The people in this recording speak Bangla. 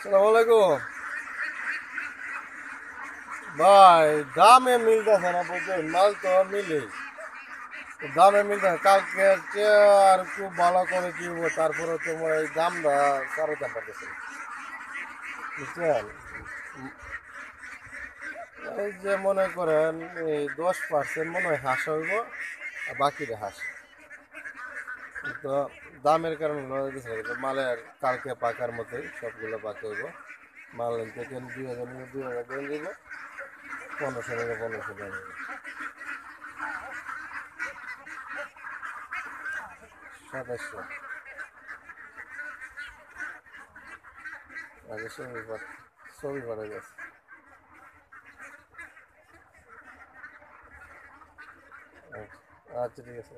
সালাম আলাইকুম ভাই। দামে মিলতেছে না, বুঝছেন? মাল তো মিলে, দামে মিলতেছে। কালকে চেয়ে আর খুব ভালো করে কিনবো, তারপরে তোমার এই দামটা সারাতে পারতেছে না, বুঝছেন? এই যে মনে করেন এই 10% মনে হয় হাঁস হইব, আর বাকিটা হাঁস। তো দামের কারণে লড়াই দিচ্ছে না, কিন্তু মালের কালকে পাকার মতোই সবগুলো পাকা হইব। মাল থেকে 2,000 নিয়ে 2,000 দিয়ে দিব, 1500 নিলে 1500 দিয়ে দিব। 2700 আগে ছবি পাঠাই গেছে। আচ্ছা, আচ্ছা, ঠিক আছে।